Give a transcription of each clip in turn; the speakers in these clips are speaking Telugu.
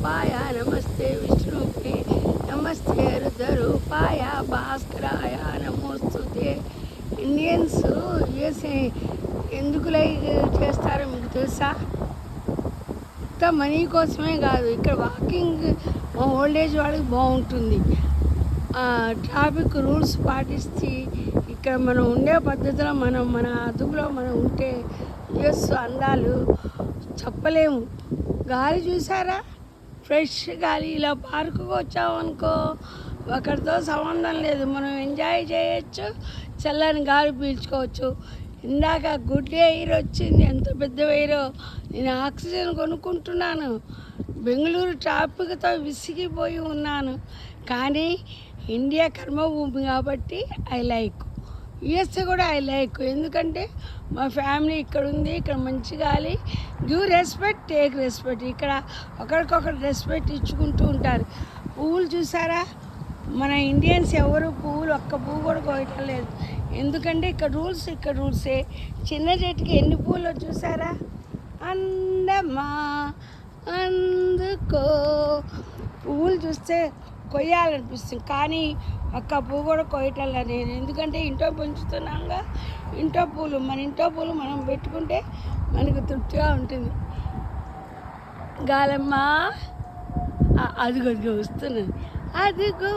రూపాయ నమస్తే విష్ణువే నమస్తే రుద్రరూపాయ భాస్కరాయ నమోస్తుతే. ఇండియన్స్ యుఎస్ఏ ఎందుకు లైక్ చేస్తారో మీకు తెలుసా? ఇంత మనీ కోసమే కాదు, ఇక్కడ వాకింగ్ మా ఓల్డేజ్ వాళ్ళకి బాగుంటుంది. ట్రాఫిక్ రూల్స్ పాటిస్తే ఇక్కడ మనం ఉండే పద్ధతిలో మన అదుపులో మనం ఉంటే యుఎస్ అందాలు చెప్పలేము. గాలి చూసారా? ఫ్రెష్ గాలి. ఇలా పార్కుకి వచ్చామనుకో ఒకరితో సంబంధం లేదు, మనం ఎంజాయ్ చేయొచ్చు, చల్లని గాలి పీల్చుకోవచ్చు. ఇందాక గుడ్ ఎయిర్ వచ్చింది, ఎంత పెద్ద ఎయిరో. నేను ఆక్సిజన్ కొనుక్కుంటున్నాను. బెంగళూరు ట్రాఫిక్తో విసిగిపోయి ఉన్నాను, కానీ ఇండియా కర్మభూమి కాబట్టి ఐ లైక్. యుఎస్ఏ కూడా ఐ లైక్, ఎందుకంటే మా ఫ్యామిలీ ఇక్కడ ఉంది, ఇక్కడ మంచి గాలి. Give respect, take respect. ఇక్కడ ఒకరికొకరు రెస్పెక్ట్ ఇచ్చుకుంటూ ఉంటారు. పువ్వులు చూసారా? మన ఇండియన్స్ ఎవరు పువ్వులు ఒక్క పువ్వు కూడా కోయటం లేదు, ఎందుకంటే ఇక్కడ రూల్సే. చిన్న చెట్టుకి ఎన్ని పువ్వులు చూసారా? అందమా అందుకో. పువ్వులు చూస్తే కొయ్యాలనిపిస్తుంది, కానీ ఒక్క పువ్వు కూడా కొయ్యటంలా నేను, ఎందుకంటే ఇంట్లో పెంచుతున్నాగా. ఇంట్లో పూలు మనం పెట్టుకుంటే మనకు తృప్తిగా ఉంటుంది. గాలమ్మ అదిగో వస్తున్నది, అదిగో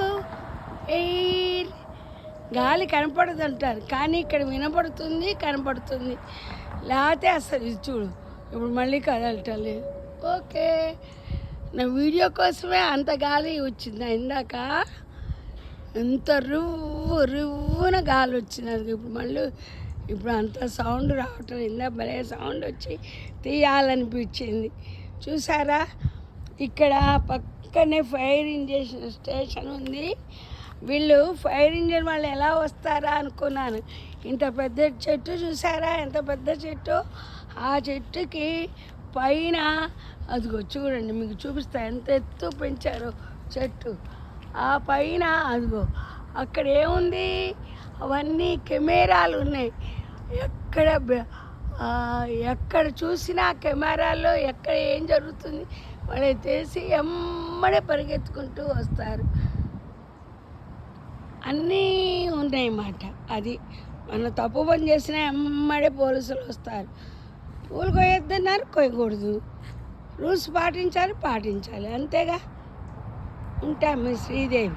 ఎయిర్. గాలి కనపడదు అంటారు, కానీ ఇక్కడ వినపడుతుంది, కనపడుతుంది. లేకపోతే అసలు ఇది చూడు, ఇప్పుడు మళ్ళీ కదలటం లేదు. ఓకే, నా వీడియో కోసమే అంత గాలి వచ్చింది. ఇందాక ఎంత రువ్వున గాలి వచ్చింది, అది ఇప్పుడు అంత సౌండ్ రావటం. ఇందా భలే సౌండ్ వచ్చి తీయాలనిపించింది. చూసారా? ఇక్కడ పక్కనే ఫైర్ ఇంజన్ స్టేషన్ ఉంది. వీళ్ళు ఫైర్ ఇంజన్ వాళ్ళు ఎలా వస్తారా అనుకున్నాను. ఇంత పెద్ద చెట్టు చూసారా? ఎంత పెద్ద చెట్టు. ఆ చెట్టుకి పైన అదిగో చూడండి, మీకు చూపిస్తా ఎంత ఎత్తు పెంచారో చెట్టు. ఆ పైన అదిగో అక్కడ ఏముంది, అవన్నీ కెమెరాలు ఉన్నాయి. ఎక్కడ చూసినా కెమెరాల్లో ఎక్కడ ఏం జరుగుతుంది వాళ్ళకి తెలిసి ఎమ్మడే పరిగెత్తుకుంటూ వస్తారు. అన్నీ ఉన్నాయన్నమాట. అది మనం తప్పు పని చేసినా ఎమ్మడే పోలీసులు వస్తారు. పూలు కొయ్యొద్దన్నారు, కొయ్యకూడదు. రూల్స్ పాటించాలి, అంతేగా. ఉంటాం మీ శ్రీదేవి.